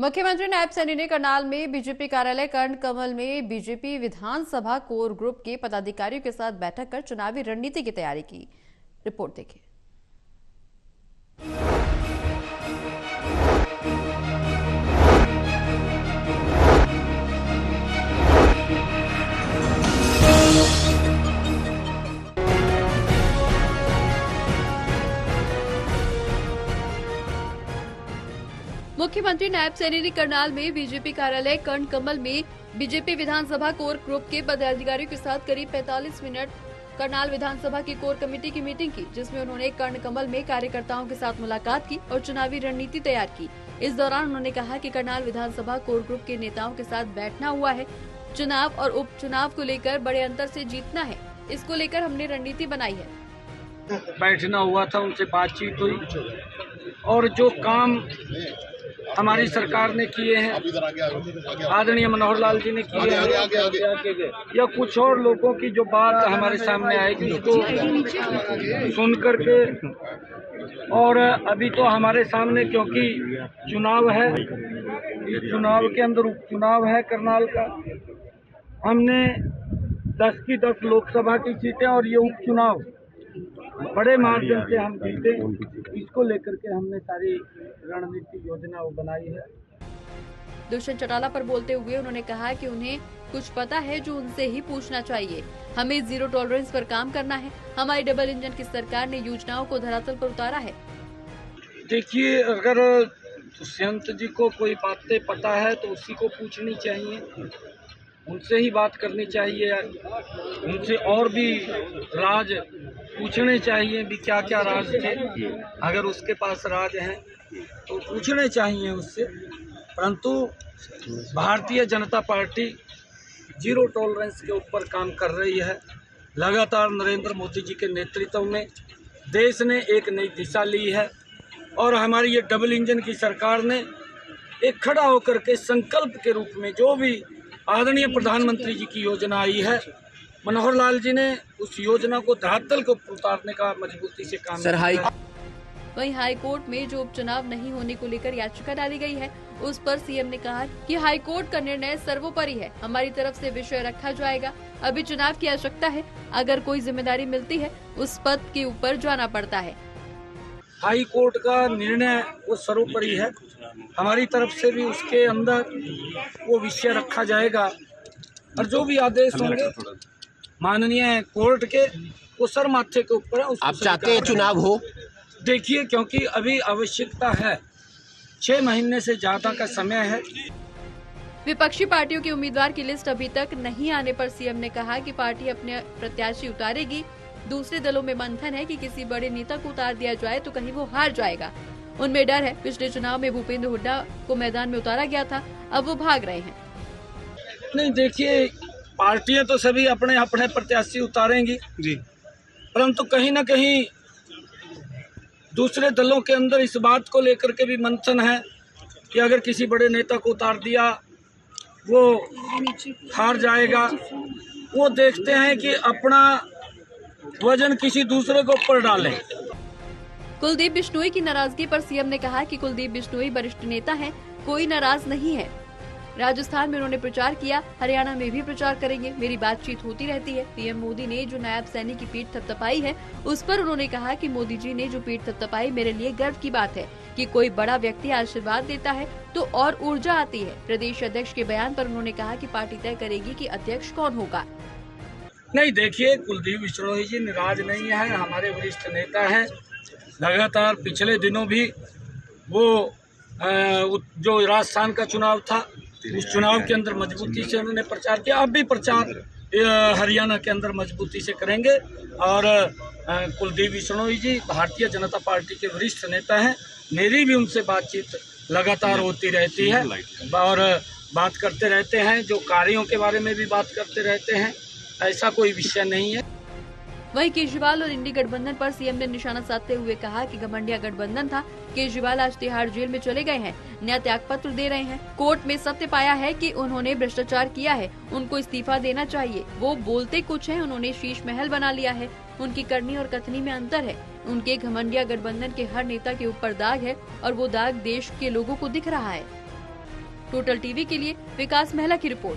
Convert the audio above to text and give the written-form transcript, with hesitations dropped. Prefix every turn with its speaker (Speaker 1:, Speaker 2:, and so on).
Speaker 1: मुख्यमंत्री नायब सैनी ने करनाल में बीजेपी कार्यालय कर्ण कमल में बीजेपी विधानसभा कोर ग्रुप के पदाधिकारियों के साथ बैठक कर चुनावी रणनीति की तैयारी की। रिपोर्ट देखिए। मुख्यमंत्री नायब सैनी ने करनाल में बीजेपी कार्यालय कर्ण कमल में बीजेपी विधानसभा कोर ग्रुप के पदाधिकारियों के साथ करीब 45 मिनट करनाल विधानसभा की कोर कमेटी की मीटिंग की, जिसमें उन्होंने कर्ण कमल में कार्यकर्ताओं के साथ मुलाकात की और चुनावी रणनीति तैयार की। इस दौरान उन्होंने कहा कि करनाल विधानसभा कोर ग्रुप के नेताओं के साथ बैठना हुआ है। चुनाव और उपचुनाव को लेकर बड़े अंतर से जीतना है, इसको लेकर हमने रणनीति बनाई है।
Speaker 2: बैठना हुआ था, उनसे बातचीत हुई और जो काम हमारी सरकार ने किए हैं, आदरणीय मनोहर लाल जी ने किए हैं, या कुछ और लोगों की जो बात हमारे सामने आएगी उसको सुन करके, और अभी तो हमारे सामने क्योंकि चुनाव है, इस चुनाव के अंदर उपचुनाव है करनाल का, हमने 10 की 10 लोकसभा की सीटें और ये उपचुनाव बड़े मार्जिन से हम जीते, इसको लेकर के हमने सारी रणनीति योजना बनाई है।
Speaker 1: दुष्यंत चौटाला पर बोलते हुए उन्होंने कहा कि उन्हें कुछ पता है जो उनसे ही पूछना चाहिए। हमें जीरो टॉलरेंस पर काम करना है। हमारी डबल इंजन की सरकार ने योजनाओं को धरातल पर उतारा है।
Speaker 2: देखिए, अगर दुष्यंत जी को कोई बातें पता है तो उसी को पूछनी चाहिए, उनसे ही बात करनी चाहिए, उनसे और भी राज पूछने चाहिए भी क्या क्या राज थे। अगर उसके पास राज हैं तो पूछने चाहिए उससे। परंतु Bharatiya Janata party zero tolerance के ऊपर काम कर रही है। लगातार नरेंद्र मोदी जी के नेतृत्व में देश ने एक नई दिशा ली है और हमारी ये डबल इंजन की सरकार ने एक खड़ा होकर के संकल्प के रूप में जो भी आदरणीय प्रधानमंत्री जी की योजना आई है, मनोहर लाल जी ने उस योजना को धरातल को उतारने का मजबूती से काम किया।
Speaker 1: वहीं हाईकोर्ट में जो उपचुनाव नहीं होने को लेकर याचिका डाली गई है, उस पर सीएम ने कहा कि हाईकोर्ट का निर्णय सर्वोपरि है। हमारी तरफ से विषय रखा जाएगा। अभी चुनाव की आवश्यकता है। अगर कोई जिम्मेदारी मिलती है, उस पद के ऊपर जाना पड़ता है।
Speaker 2: हाईकोर्ट का निर्णय वो सर्वोपरि है। हमारी तरफ से भी उसके अंदर वो विषय रखा जाएगा और जो भी आदेश होंगे माननीय कोर्ट के, वो सर माथे के ऊपर है।
Speaker 3: आप चाहते हैं चुनाव हो?
Speaker 2: देखिए, क्योंकि अभी आवश्यकता है, 6 महीने से ज्यादा का समय है।
Speaker 1: विपक्षी पार्टियों की उम्मीदवार की लिस्ट अभी तक नहीं आने पर सीएम ने कहा कि पार्टी अपने प्रत्याशी उतारेगी। दूसरे दलों में मंथन है कि किसी बड़े नेता को उतार दिया जाए तो कहीं वो हार जाएगा। उनमें डर है। पिछले चुनाव में भूपेंद्र हुड्डा को मैदान में उतारा गया था, अब वो भाग रहे हैं।
Speaker 2: नहीं, देखिए, पार्टियां तो सभी अपने अपने प्रत्याशी उतारेंगी जी, परंतु कहीं न कहीं दूसरे दलों के अंदर इस बात को लेकर के भी मंथन है कि अगर किसी बड़े नेता को उतार दिया वो हार जाएगा। वो देखते हैं कि अपना वजन किसी दूसरे को ऊपर डालें।
Speaker 1: कुलदीप बिश्नोई की नाराजगी पर सीएम ने कहा कि कुलदीप बिश्नोई वरिष्ठ नेता हैं, कोई नाराज नहीं है। राजस्थान में उन्होंने प्रचार किया, हरियाणा में भी प्रचार करेंगे। मेरी बातचीत होती रहती है। पीएम मोदी ने जो नायब सैनी की पीठ थपथपाई है, उस पर उन्होंने कहा कि मोदी जी ने जो पीठ थपथपाई, मेरे लिए गर्व की बात है कि कोई बड़ा व्यक्ति आशीर्वाद देता है तो और ऊर्जा आती है। प्रदेश अध्यक्ष के बयान पर उन्होंने कहा कि पार्टी तय करेगी कि अध्यक्ष कौन होगा।
Speaker 2: नहीं, देखिए, कुलदीप बिश्नोई जी नाराज नहीं है, हमारे वरिष्ठ नेता हैं। लगातार पिछले दिनों भी वो जो राजस्थान का चुनाव था, उस चुनाव के अंदर मजबूती से उन्होंने प्रचार किया। अब भी प्रचार हरियाणा के अंदर मजबूती से करेंगे। और कुलदीप बिश्नोई जी भारतीय जनता पार्टी के वरिष्ठ नेता हैं। मेरी भी उनसे बातचीत लगातार होती रहती है और बात करते रहते हैं, जो कार्यों के बारे में भी बात करते रहते हैं। ऐसा कोई विषय नहीं है।
Speaker 1: वहीं केजरीवाल और इंडी गठबंधन पर सीएम ने निशाना साधते हुए कहा कि घमंडिया गठबंधन था। केजरीवाल आज तिहाड़ जेल में चले गए हैं, नया त्याग पत्र दे रहे हैं। कोर्ट में सत्य पाया है कि उन्होंने भ्रष्टाचार किया है, उनको इस्तीफा देना चाहिए। वो बोलते कुछ हैं, उन्होंने शीश महल बना लिया है। उनकी करनी और कथनी में अंतर है। उनके घमंडिया गठबंधन के हर नेता के ऊपर दाग है और वो दाग देश के लोगों को दिख रहा है। टोटल टीवी के लिए विकास महला की रिपोर्ट।